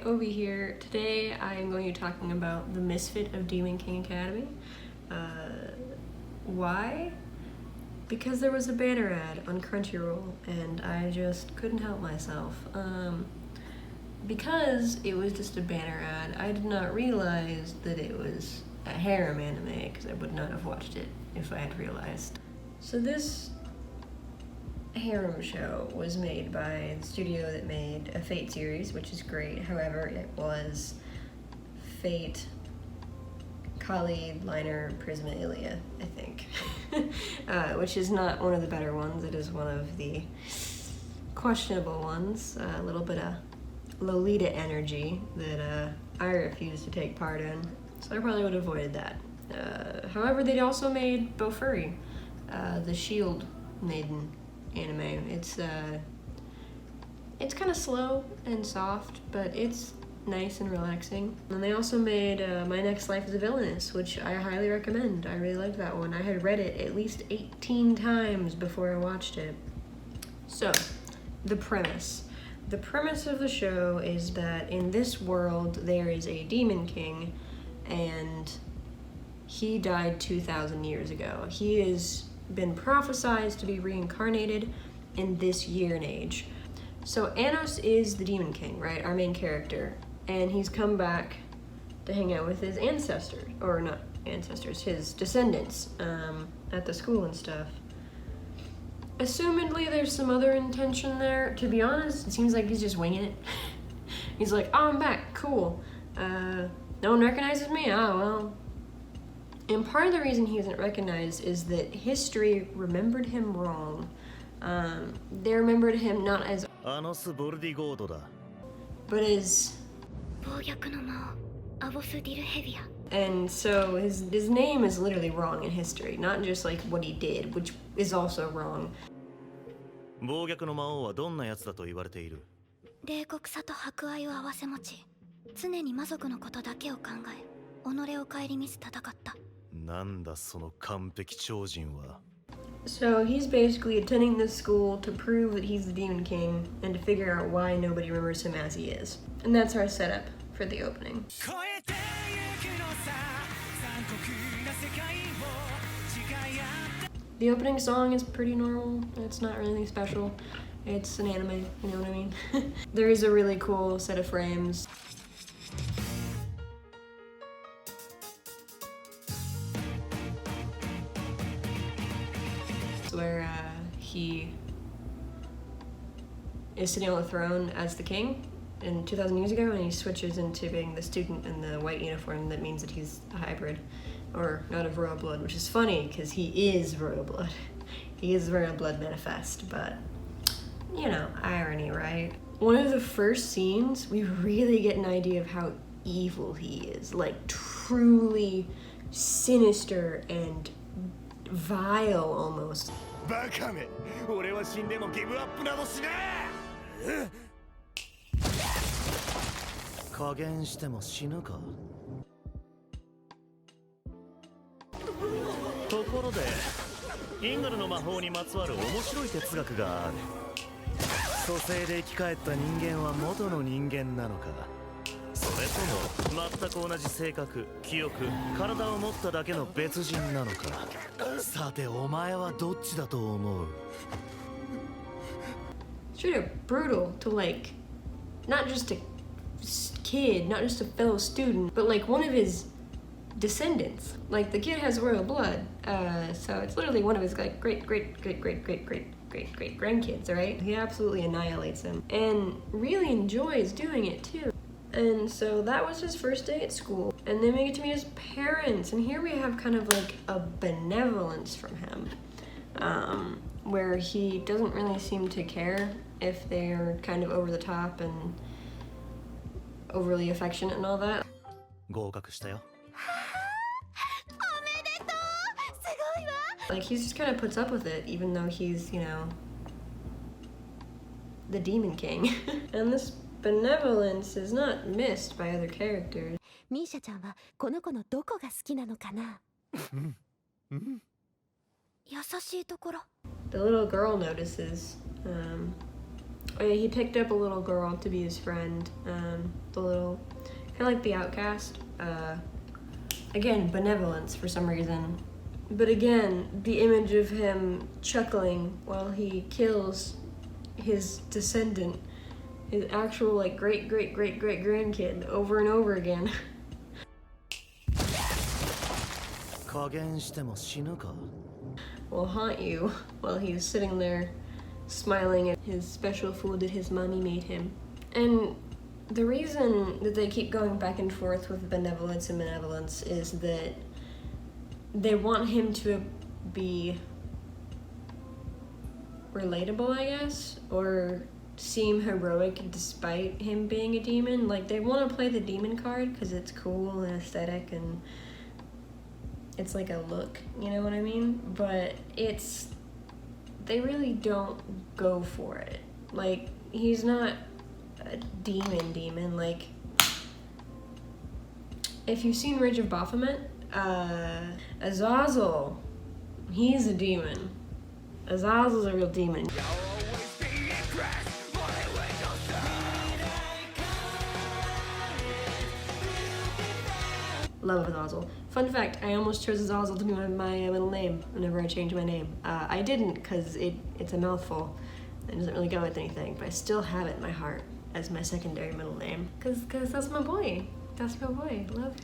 Ovi here. Today I am going to be talking about the Misfit of Demon King Academy. Why? Because there was a banner ad on Crunchyroll and I just couldn't help myself. Because it was just a banner ad, I did not realize that it was a harem anime because I would not have watched it if I had realized. So this harem show was made by the studio that made a Fate series, which is great. However, it was Fate, Kali, Liner, Prisma, Ilia, I think. Which is not one of the better ones. It is one of the questionable ones. A little bit of Lolita energy that I refuse to take part in. So I probably would have avoided that. However, they also made Bofuri, the Shield Maiden anime. It's kind of slow and soft, but it's nice and relaxing. And they also made My Next Life as a Villainess, which I highly recommend. I really liked that one. I had read it at least 18 times before I watched it. So, the premise. The premise of the show is that in this world there is a demon king, and he died 2,000 years ago. He has been prophesized to be reincarnated in this year and age. So Arnos is the demon king, right? Our main character. And he's come back to hang out with his ancestors, or not ancestors, his descendants, at the school and stuff. Assumedly there's some other intention there. To be honest, it seems like he's just winging it. He's like, oh, I'm back, cool. No one recognizes me? Oh, well. And part of the reason he isn't recognized is that history remembered him wrong. They remembered him not as Arnos, but as... And so his name is literally wrong in history, not just like what he did, which is also wrong. So he's basically attending this school to prove that he's the Demon King and to figure out why nobody remembers him as he is. And that's our setup for the opening. The opening song is pretty normal. It's not really anything special. It's an anime, you know what I mean? There is a really cool set of frames. Where he is sitting on the throne as the king in 2,000 years ago, and he switches into being the student in the white uniform. That means that he's a hybrid, or not of royal blood, which is funny because he is royal blood. He is royal blood manifest, but you know, irony, right? One of the first scenes, we really get an idea of how evil he is, like truly sinister and vile almost. Straight up brutal to, like, not just a kid, not just a fellow student, but like one of his descendants. Like, the kid has royal blood, so it's literally one of his like great grandkids, right? He absolutely annihilates him and really enjoys doing it too. And so that was his first day at school, and then we get to meet his parents, and here we have kind of like a benevolence from him, where he doesn't really seem to care if they're kind of over the top and overly affectionate and all that. Like, he just kind of puts up with it, even though he's, you know, the Demon King. And this benevolence is not missed by other characters. The little girl notices He picked up a little girl to be his friend, the little, kind of like the outcast. Again, benevolence for some reason. But again, the image of him chuckling while he kills his descendant, his actual like great grandkid over and over again. Will haunt you while he's sitting there smiling at his special food that his mommy made him. And the reason that they keep going back and forth with benevolence and malevolence is that they want him to be relatable, I guess, or seem heroic despite him being a demon. Like, they want to play the demon card because it's cool and aesthetic and it's like a look, you know what I mean? But they really don't go for it. Like, he's not a demon. Like, if you've seen Ridge of Baphomet, Azazel, he's a demon. Azazel's a real demon. Love Azazel. Fun fact, I almost chose Azazel to be my middle name whenever I changed my name. I didn't because it's a mouthful. It doesn't really go with anything, but I still have it in my heart as my secondary middle name. Cause that's my boy. That's my boy. Love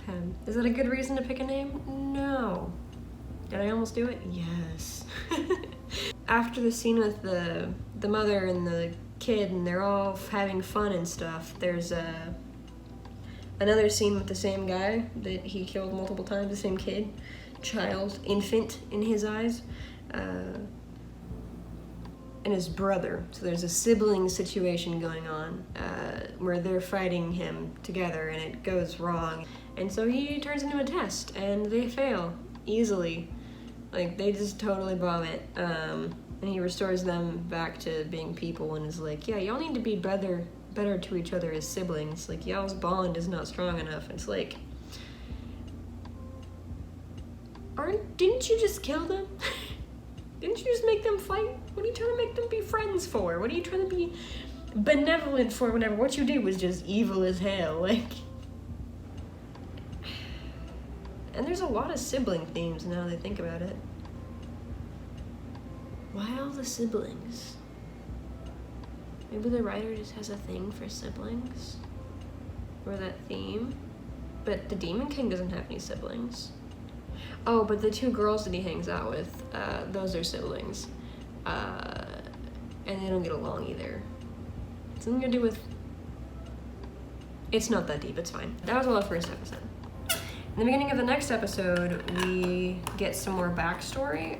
him. Is that a good reason to pick a name? No. Did I almost do it? Yes. After the scene with the mother and the kid and they're all having fun and stuff, there's another scene with the same guy that he killed multiple times, the same kid, child, infant in his eyes, and his brother. So there's a sibling situation going on where they're fighting him together and it goes wrong. And so he turns into a test and they fail easily. Like, they just totally bomb it. And he restores them back to being people and is like, yeah, y'all need to be better to each other as siblings. Like, y'all's bond is not strong enough. It's like, didn't you just kill them? Didn't you just make them fight? What are you trying to make them be friends for? What are you trying to be benevolent for? Whatever. What you did was just evil as hell. Like, and there's a lot of sibling themes now that I think about it. Why all the siblings? Maybe the writer just has a thing for siblings, or that theme. But the Demon King doesn't have any siblings. Oh, but the two girls that he hangs out with, those are siblings. And they don't get along either. Something to do with... It's not that deep, it's fine. That was all the first episode. In the beginning of the next episode, we get some more backstory.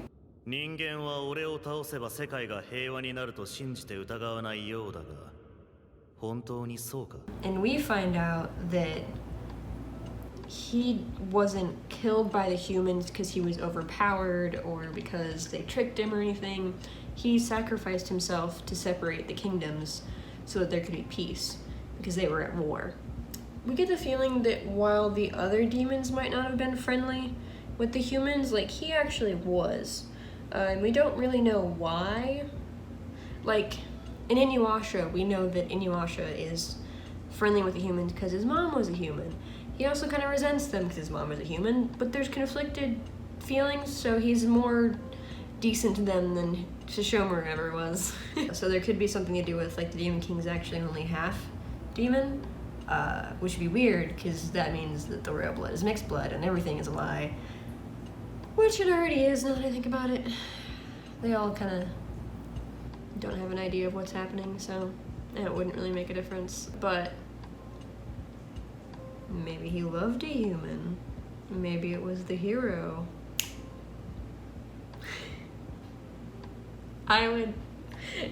And we find out that he wasn't killed by the humans because he was overpowered or because they tricked him or anything. He sacrificed himself to separate the kingdoms so that there could be peace because they were at war. We get the feeling that while the other demons might not have been friendly with the humans, like, he actually was. And we don't really know why. Like, in Inuyasha, we know that Inuyasha is friendly with the humans because his mom was a human. He also kind of resents them because his mom is a human, but there's conflicted feelings, so he's more decent to them than Shishomaru ever was. So there could be something to do with, like, the Demon King's actually only half demon, which would be weird because that means that the royal blood is mixed blood and everything is a lie. Which it already is, now that I think about it. They all kind of don't have an idea of what's happening, so it wouldn't really make a difference. But maybe he loved a human. Maybe it was the hero. You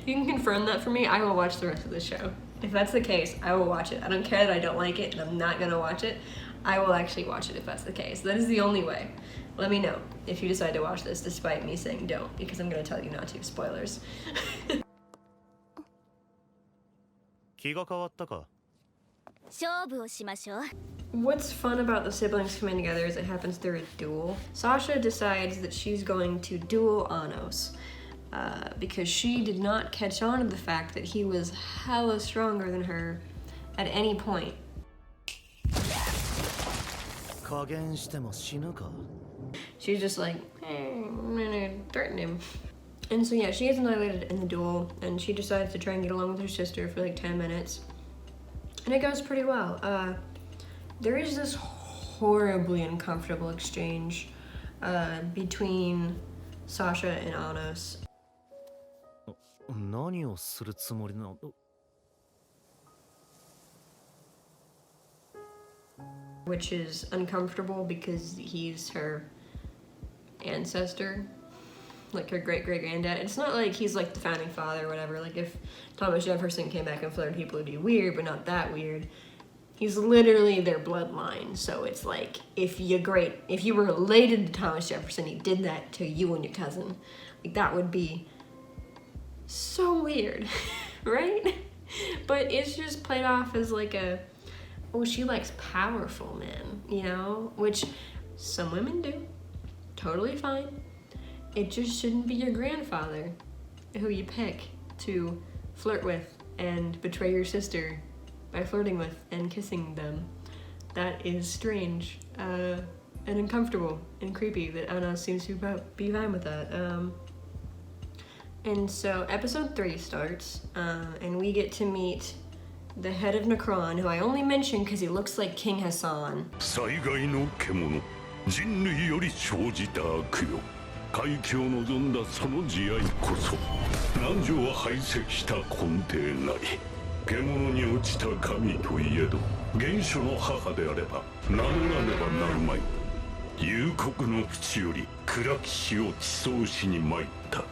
can confirm that for me, I will watch the rest of the show. If that's the case, I will watch it. I don't care that I don't like it and I'm not gonna watch it. I will actually watch it if that's the case. That is the only way. Let me know if you decide to watch this despite me saying don't, because I'm gonna tell you not to. Spoilers. What's fun about the siblings coming together is it happens through a duel. Sasha decides that she's going to duel Arnos. because she did not catch on to the fact that he was hella stronger than her at any point. She's just like, hey, I'm gonna threaten him. And so yeah, she gets annihilated in the duel, and she decides to try and get along with her sister for like 10 minutes. And it goes pretty well. There is this horribly uncomfortable exchange between Sasha and Arnos. Which is uncomfortable because he's her ancestor, like her great-great-granddad. It's not like he's like the founding father or whatever. Like if Thomas Jefferson came back and flirted people, it'd be weird, but not that weird. He's literally their bloodline. So it's like if you were related to Thomas Jefferson, he did that to you and your cousin. Like that would be so weird, right? But it's just played off as like a, oh, she likes powerful men, you know, which some women do. Totally fine. It just shouldn't be your grandfather who you pick to flirt with and betray your sister by flirting with and kissing them. That is strange and uncomfortable and creepy that Anna seems to be fine with that. And so episode 3 starts, and we get to meet the head of Necron, who I only mention because he looks like King Hassan. 海峡を望んだその慈愛こそ南條は排斥した根底なり獣に落ちた神といえど原初の母であれば名乗らねばなるまい幽谷の淵より暗き死を地層しに参った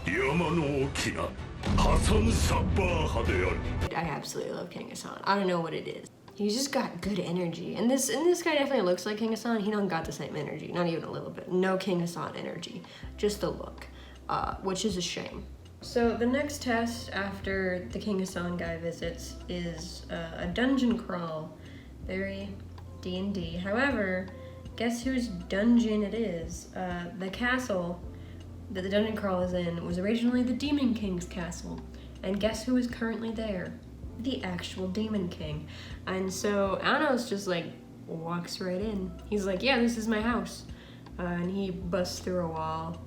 山の大きなハサンサッバー派である I absolutely love King Hassan. I don't know what it is. He's just got good energy. And this guy definitely looks like King Hassan. He don't got the same energy, not even a little bit. No King Hassan energy, just the look, which is a shame. So the next test after the King Hassan guy visits is a dungeon crawl. Very D&D. However, guess whose dungeon it is? The castle that the dungeon crawl is in was originally the Demon King's castle. And guess who is currently there? The actual Demon King. And so Arnos just like walks right in. He's like, yeah, this is my house. And he busts through a wall.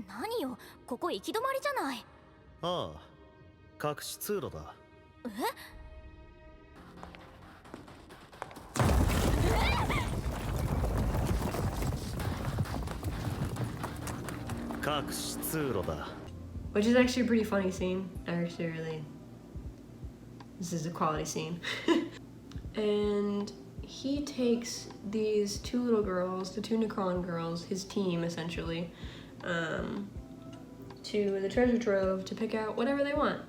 何よ、ここ行き止まりじゃない。ああ、隠し通路だ。隠し通路だ。Which is actually a pretty funny scene. This is a quality scene. And he takes these 2 little girls, the 2 Necron girls, his team essentially, to the treasure trove to pick out whatever they want.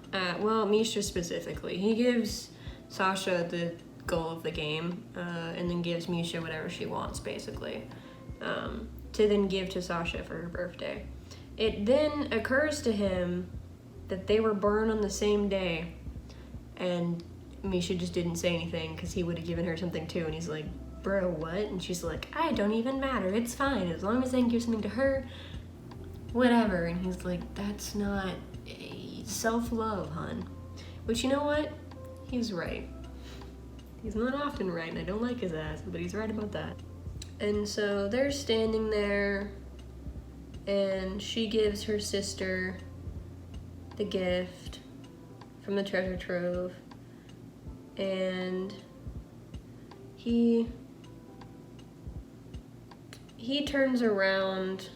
Well, Misha specifically. He gives Sasha the goal of the game, and then gives Misha whatever she wants, basically, to then give to Sasha for her birthday. It then occurs to him that they were born on the same day, and Misha just didn't say anything because he would have given her something too, and he's like, bro, what? And she's like, I don't even matter, it's fine, as long as I can give something to her, whatever. And he's like, that's not self-love, hun. But you know what? He's right. He's not often right, and I don't like his ass, but he's right about that. And so they're standing there, and she gives her sister the gift from the treasure trove, and he turns around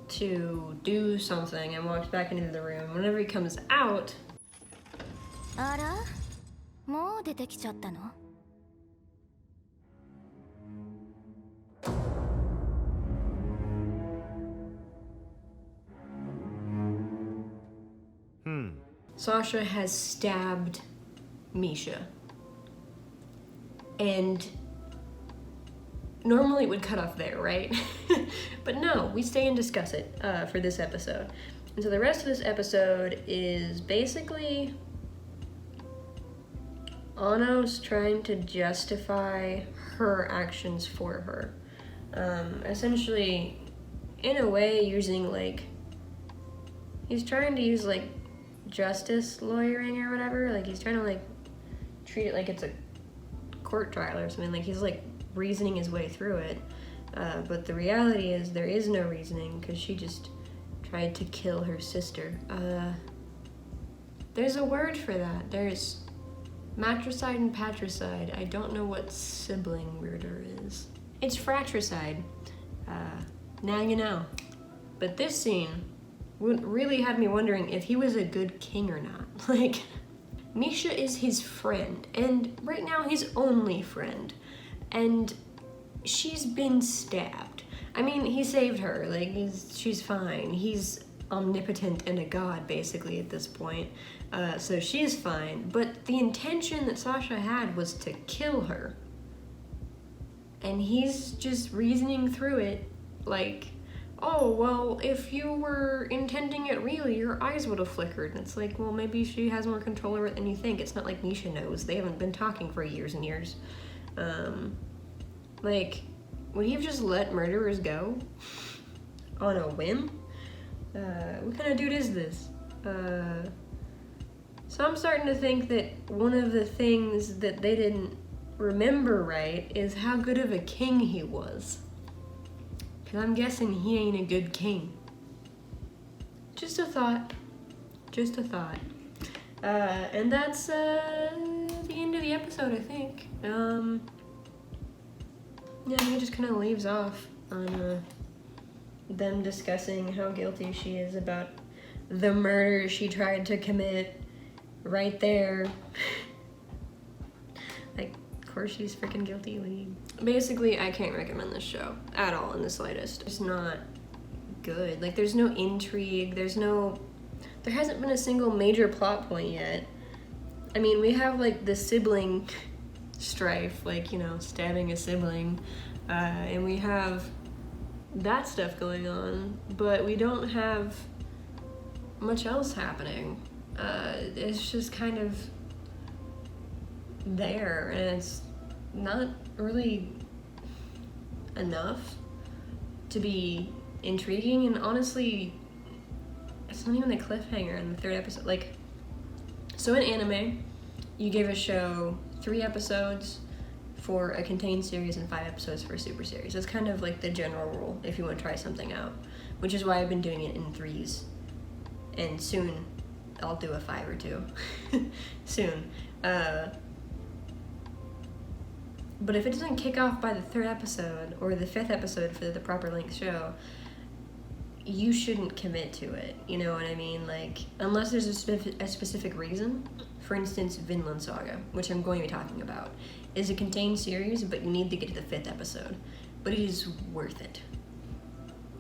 to do something and walks back into the room. Whenever he comes out, あら、もう出てきちゃったの？ Sasha has stabbed Misha. And normally it would cut off there, right? But no, we stay and discuss it for this episode. And so the rest of this episode is basically Arnos trying to justify her actions for her. Essentially, in a way, using like He's trying to use, like, justice lawyering or whatever. Like, he's trying to, like, treat it like it's a court trial or something. Like, he's, like, reasoning his way through it. But the reality is there is no reasoning, because she just tried to kill her sister. There's a word for that. There's matricide and patricide. I don't know what sibling murder is. It's fratricide. Now you know. But this scene really had me wondering if he was a good king or not. Like, Misha is his friend, and right now his only friend. And she's been stabbed. I mean, he saved her. Like, she's fine. He's omnipotent and a god, basically, at this point. So she's fine. But the intention that Sasha had was to kill her. And he's just reasoning through it like, oh, well, if you were intending it really, your eyes would have flickered. And it's like, well, maybe she has more control over it than you think. It's not like Misha knows. They haven't been talking for years and years. Like, would he have just let murderers go on a whim? What kind of dude is this? So I'm starting to think that one of the things that they didn't remember right is how good of a king he was. Because I'm guessing he ain't a good king. Just a thought. Just a thought. And that's the end of the episode, I think. Yeah, I think it just kind of leaves off on them discussing how guilty she is about the murder she tried to commit right there. Like, of course she's freaking guilty. Basically, I can't recommend this show at all in the slightest. It's not good. Like, there's no intrigue, there hasn't been a single major plot point yet. I mean, we have, like, the sibling strife, like, you know, stabbing a sibling, and we have that stuff going on, but we don't have much else happening. It's just kind of there, and it's not really enough to be intriguing, and honestly, it's not even a cliffhanger in the third episode. Like, so in anime, you give a show 3 episodes for a contained series and 5 episodes for a super series. That's kind of like the general rule if you want to try something out, which is why I've been doing it in 3s. And soon I'll do a 5 or 2. Soon. But if it doesn't kick off by the 3rd episode or the 5th episode for the proper length show, you shouldn't commit to it. You know what I mean? Like, unless there's a specific reason. For instance, Vinland Saga, which I'm going to be talking about, is a contained series, but you need to get to the 5th episode. But it is worth it.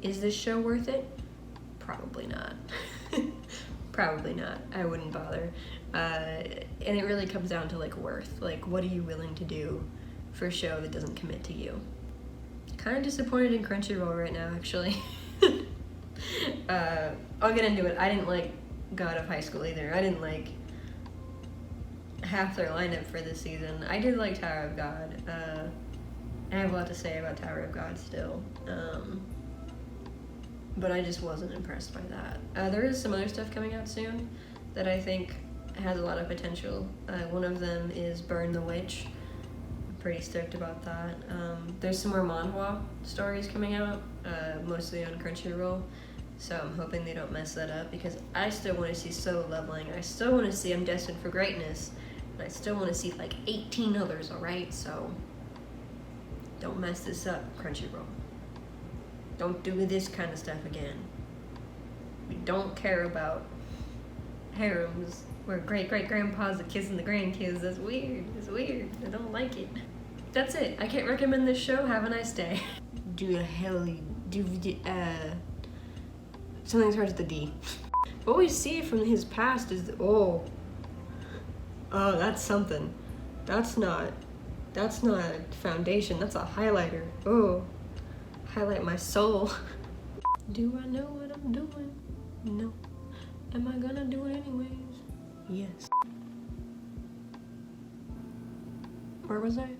Is this show worth it? Probably not. Probably not. I wouldn't bother. And it really comes down to, like, worth. Like, what are you willing to do for a show that doesn't commit to you? Kind of disappointed in Crunchyroll right now, actually. I'll get into it. I didn't like God of High School either. I didn't like half their lineup for this season. I did like Tower of God. I have a lot to say about Tower of God still. But I just wasn't impressed by that. There is some other stuff coming out soon that I think has a lot of potential. One of them is Burn the Witch. I'm pretty stoked about that. There's some more manhwa stories coming out, mostly on Crunchyroll. So I'm hoping they don't mess that up, because I still want to see Solo Leveling. I still want to see I'm Destined for Greatness. And I still want to see like 18 others, alright? So don't mess this up, Crunchyroll. Don't do this kind of stuff again. We don't care about harems where great-great-grandpas are kissing the grandkids. That's weird. It's weird. I don't like it. That's it. I can't recommend this show. Have a nice day. Something starts with the D. What we see from his past is, oh, that's something. That's not a foundation. That's a highlighter. Oh, highlight my soul. Do I know what I'm doing? No. Am I gonna do it anyways? Yes. Where was I?